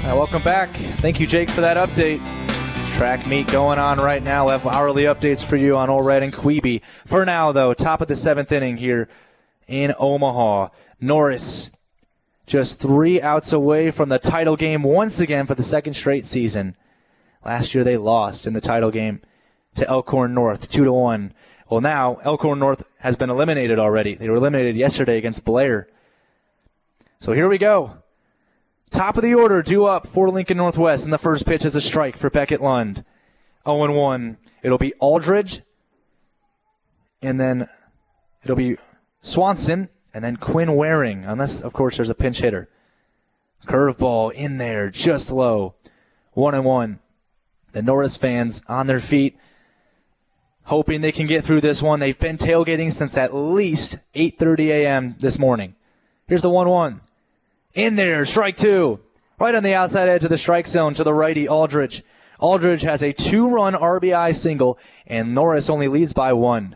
Welcome back. Thank you, Jake, for that update. Track meet going on right now. We'll have hourly updates for you on Ole Red and Queeby. For now, though, top of the 7th inning here in Omaha. Norris just 3 outs away from the title game once again for the second straight season. Last year they lost in the title game to Elkhorn North 2-1. Well, now Elkhorn North has been eliminated already. They were eliminated yesterday against Blair. So here we go. Top of the order, due up for Lincoln Northwest, and the first pitch is a strike for Beckett Lund. 0-1. It'll be Aldridge, and then it'll be Swanson, and then Quinn Waring, unless, of course, there's a pinch hitter. Curveball in there, just low. 1-1. The Norris fans on their feet, hoping they can get through this one. They've been tailgating since at least 8:30 a.m. this morning. Here's the 1-1. In there, strike 2. Right on the outside edge of the strike zone to the righty, Aldridge. Aldridge has a 2-run RBI single, and Norris only leads by 1.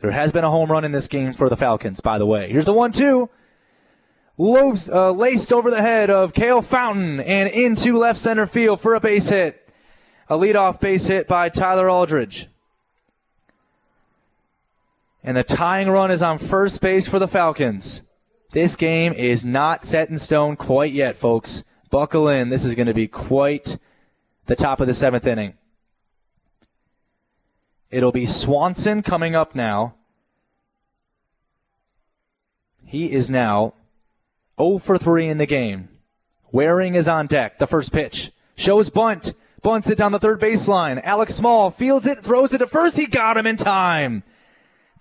There has been a home run in this game for the Falcons, by the way. Here's the 1-2. Laced over the head of Cale Fountain and into left center field for a base hit. A leadoff base hit by Tyler Aldridge. And the tying run is on first base for the Falcons. This game is not set in stone quite yet, folks. Buckle in. This is going to be quite the top of the 7th inning. It'll be Swanson coming up now. He is now 0 for 3 in the game. Waring is on deck. The first pitch. Shows bunt. Bunts it down the third baseline. Alex Small fields it, throws it to first. He got him in time.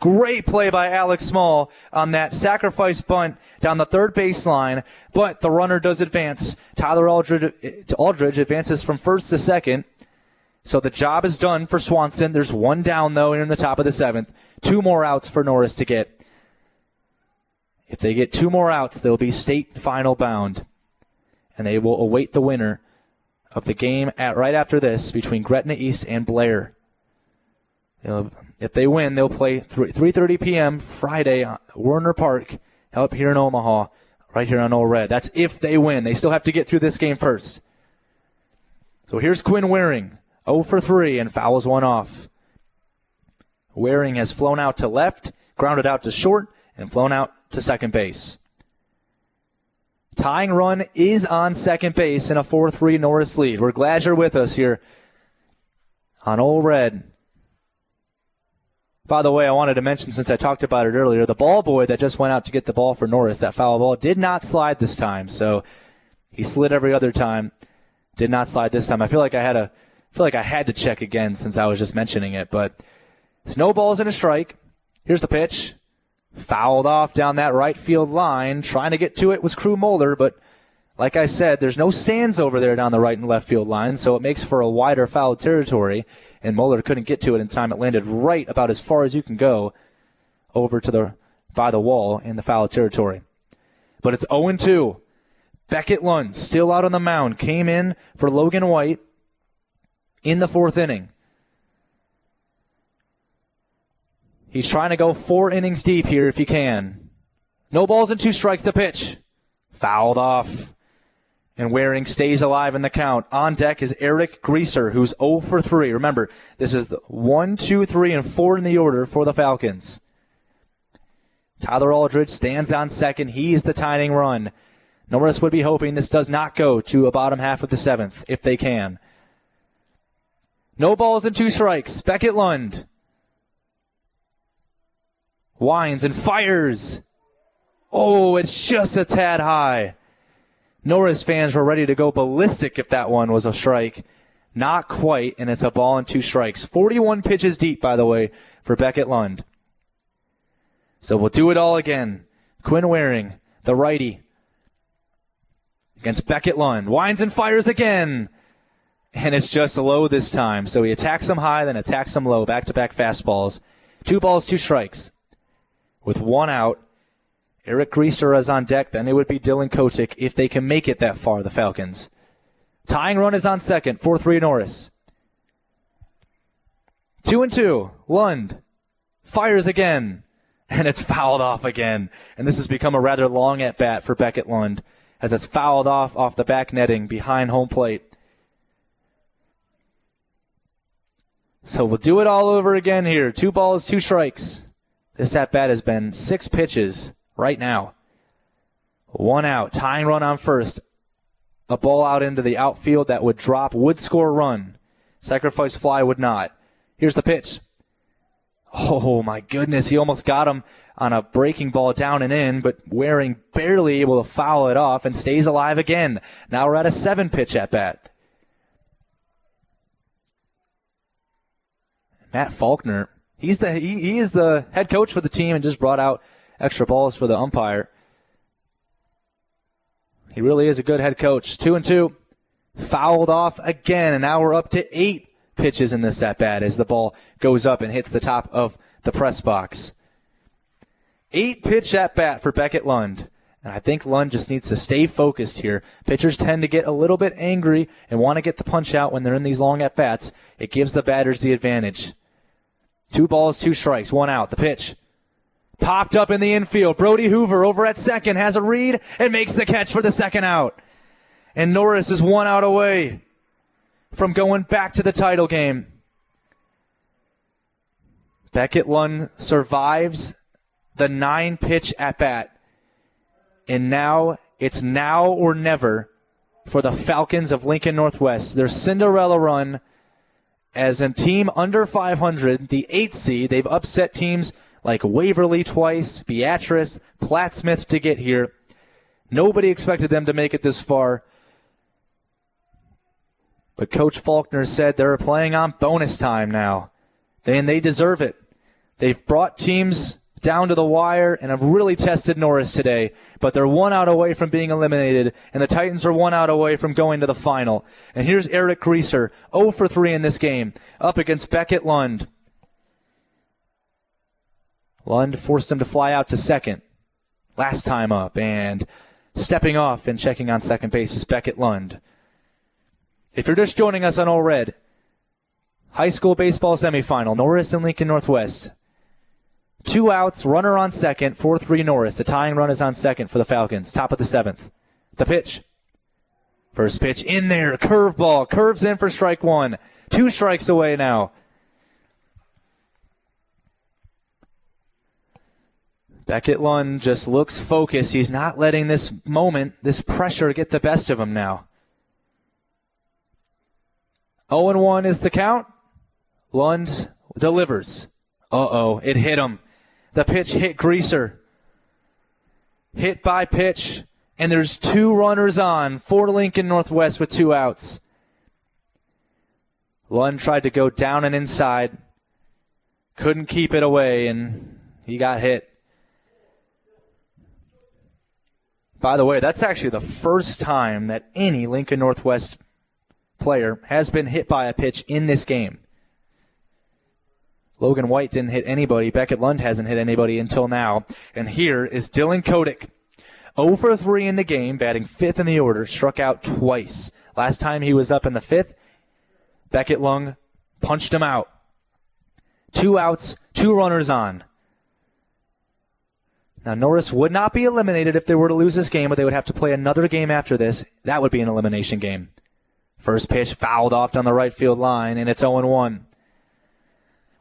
Great play by Alex Small on that sacrifice bunt down the third baseline, but the runner does advance. Tyler Aldridge advances from first to second, so the job is done for Swanson. There's 1 down, though, in the top of the 7th. 2 more outs for Norris to get. If they get 2 more outs, they'll be state final bound, and they will await the winner of the game right after this between Gretna East and Blair. If they win, they'll play 3:30 p.m. Friday at Werner Park up here in Omaha, right here on Ole Red. That's if they win. They still have to get through this game first. So here's Quinn Waring, 0 for 3, and fouls 1 off. Waring has flown out to left, grounded out to short, and flown out to second base. Tying run is on second base in a 4-3 Norris lead. We're glad you're with us here on Ole Red. By the way, I wanted to mention, since I talked about it earlier, the ball boy that just went out to get the ball for Norris, that foul ball, did not slide this time. So he slid every other time, did not slide this time. I feel like I had to check again since I was just mentioning it. But it's no balls and a strike. Here's the pitch. Fouled off down that right field line. Trying to get to it was Crew Moeller, but like I said, there's no stands over there down the right and left field line, so it makes for a wider foul territory. And Moeller couldn't get to it in time. It landed right about as far as you can go over to by the wall in the foul territory. But it's 0-2. Beckett Lund still out on the mound. Came in for Logan White in the 4th inning. He's trying to go 4 innings deep here if he can. No balls and 2 strikes to pitch. Fouled off. And Waring stays alive in the count. On deck is Eric Greaser, who's 0 for 3. Remember, this is the 1, 2, 3, and 4 in the order for the Falcons. Tyler Aldridge stands on second. He's the tying run. Norris would be hoping this does not go to a bottom half of the 7th, if they can. No balls and 2 strikes. Beckett Lund winds and fires. Oh, it's just a tad high. Norris fans were ready to go ballistic if that one was a strike. Not quite, and it's a ball and 2 strikes. 41 pitches deep, by the way, for Beckett Lund. So we'll do it all again. Quinn Waring, the righty, against Beckett Lund. Winds and fires again. And it's just low this time. So he attacks them high, then attacks them low. Back-to-back fastballs. 2 balls, 2 strikes. With 1 out. Eric Greaser is on deck. Then it would be Dylan Kotick if they can make it that far, the Falcons. Tying run is on second. 4-3 Norris. 2-2. Lund fires again. And it's fouled off again. And this has become a rather long at-bat for Beckett Lund. as it's fouled off the back netting behind home plate. So we'll do it all over again here. 2 balls, 2 strikes. This at-bat has been 6 pitches right now. 1 out, tying run on first. A ball out into the outfield that would drop, would score a run. Sacrifice fly would not. Here's the pitch. Oh, my goodness. He almost got him on a breaking ball down and in, but Waring barely able to foul it off and stays alive again. Now we're at a 7-pitch at-bat. Matt Faulkner, he is the head coach for the team and just brought out extra balls for the umpire. He really is a good head coach. 2-2. Fouled off again, and now we're up to 8 pitches in this at-bat as the ball goes up and hits the top of the press box. 8-pitch at-bat for Beckett Lund. And I think Lund just needs to stay focused here. Pitchers tend to get a little bit angry and want to get the punch out when they're in these long at-bats. It gives the batters the advantage. 2 balls, 2 strikes, 1 out. The pitch. Popped up in the infield. Brody Hoover over at second has a read and makes the catch for the 2nd out. And Norris is 1 out away from going back to the title game. Beckett Lund survives the 9-pitch at-bat. And now it's now or never for the Falcons of Lincoln Northwest. Their Cinderella run as a team under 500, the 8th seed. They've upset teams like Waverly twice, Beatrice, Plattsmouth to get here. Nobody expected them to make it this far. But Coach Faulkner said they're playing on bonus time now. They deserve it. They've brought teams down to the wire and have really tested Norris today. But they're 1 out away from being eliminated, and the Titans are 1 out away from going to the final. And here's Eric Greaser, 0 for 3 in this game, up against Beckett Lund. Lund forced him to fly out to second last time up, and stepping off and checking on second base is Beckett Lund. If you're just joining us on All Red, high school baseball semifinal, Norris and Lincoln Northwest. 2 outs, runner on second, 4-3 Norris. The tying run is on second for the Falcons. Top of the 7th. The pitch. First pitch in there, curveball, curves in for strike 1. 2 strikes away now. Beckett Lund just looks focused. He's not letting this moment, this pressure get the best of him now. 0-1 is the count. Lund delivers. It hit him. The pitch hit Greaser. Hit by pitch. And there's 2 runners on for Lincoln Northwest with 2 outs. Lund tried to go down and inside. Couldn't keep it away, and he got hit. By the way, that's actually the first time that any Lincoln Northwest player has been hit by a pitch in this game. Logan White didn't hit anybody. Beckett Lund hasn't hit anybody until now. And here is Dylan Kotick. 0 for 3 in the game, batting 5th in the order, struck out twice. Last time he was up in the 5th, Beckett Lund punched him out. 2 outs, 2 runners on. Now, Norris would not be eliminated if they were to lose this game, but they would have to play another game after this. That would be an elimination game. First pitch fouled off down the right field line, and it's 0-1.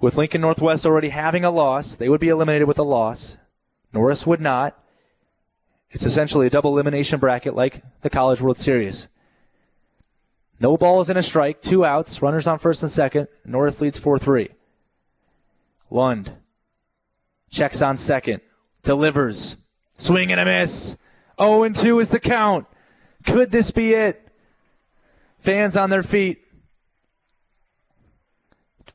With Lincoln Northwest already having a loss, they would be eliminated with a loss. Norris would not. It's essentially a double elimination bracket like the College World Series. No balls and a strike, 2 outs, runners on first and second. Norris leads 4-3. Lund checks on second. Delivers. Swing and a miss. 0-2 is the count. Could this be it? Fans on their feet.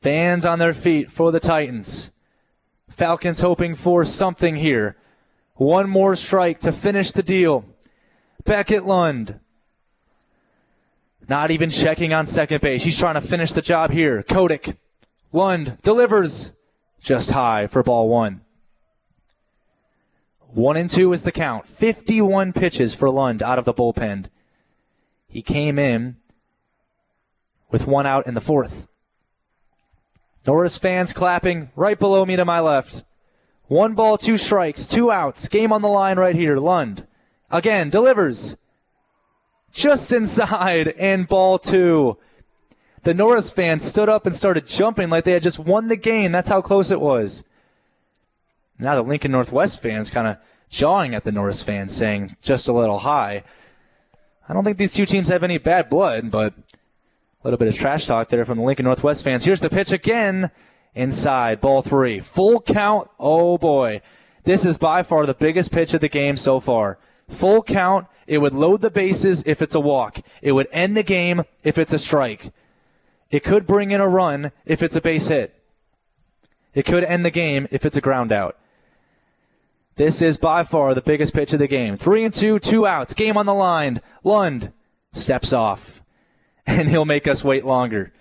Fans on their feet for the Titans. Falcons hoping for something here. 1 more strike to finish the deal. Beckett Lund. Not even checking on second base. He's trying to finish the job here. Kotick. Lund delivers. Just high for ball 1. 1-2 is the count. 51 pitches for Lund out of the bullpen. He came in with 1 out in the 4th. Norris fans clapping right below me to my left. 1 ball, 2 strikes, 2 outs. Game on the line right here. Lund again delivers. just inside, and ball 2. The Norris fans stood up and started jumping like they had just won the game. That's how close it was. Now the Lincoln Northwest fans kind of jawing at the Norris fans, saying just a little high. I don't think these two teams have any bad blood, but a little bit of trash talk there from the Lincoln Northwest fans. Here's the pitch again. Inside, ball 3. Full count. Oh, boy. This is by far the biggest pitch of the game so far. Full count. It would load the bases if it's a walk. It would end the game if it's a strike. It could bring in a run if it's a base hit. It could end the game if it's a ground out. This is by far the biggest pitch of the game. 3-2, 2 outs. Game on the line. Lund steps off, and he'll make us wait longer.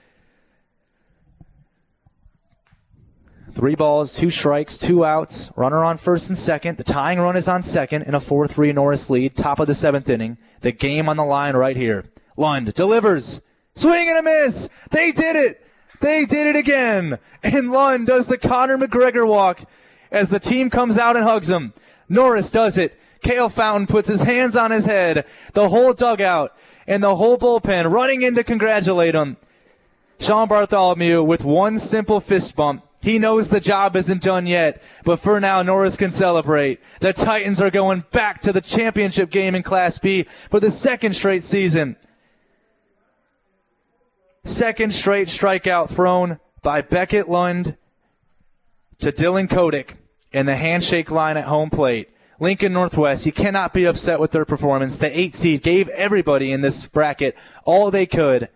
3 balls, 2 strikes, 2 outs. Runner on first and second. The tying run is on second in a 4-3 Norris lead. Top of the 7th inning. The game on the line right here. Lund delivers. Swing and a miss. They did it. They did it again. And Lund does the Conor McGregor walk as the team comes out and hugs him. Norris does it. Cale Fountain puts his hands on his head. The whole dugout and the whole bullpen running in to congratulate him. Sean Bartholomew with one simple fist bump. He knows the job isn't done yet, but for now, Norris can celebrate. The Titans are going back to the championship game in Class B for the 2nd straight season. 2nd straight strikeout thrown by Beckett Lund to Dylan Kodak in the handshake line at home plate. Lincoln Northwest, you cannot be upset with their performance. The 8 seed gave everybody in this bracket all they could.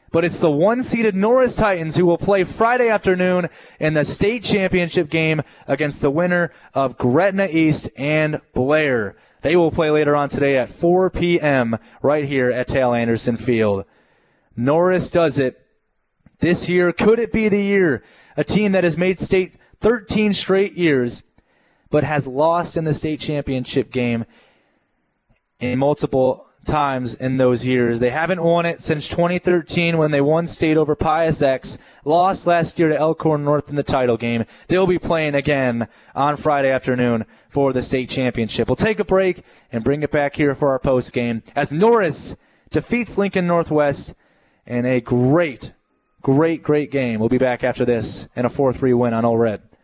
But it's the 1-seeded Norris Titans who will play Friday afternoon in the state championship game against the winner of Gretna East and Blair. They will play later on today at 4 p.m. right here at Tail Anderson Field. Norris does it. This year, could it be the year? A team that has made state 13 straight years, but has lost in the state championship game in multiple times in those years. They haven't won it since 2013 when they won state over Pius X, lost last year to Elkhorn North in the title game. They'll be playing again on Friday afternoon for the state championship. We'll take a break and bring it back here for our post game as Norris defeats Lincoln Northwest in a great game. We'll be back after this in a 4-3 win on Ole Red.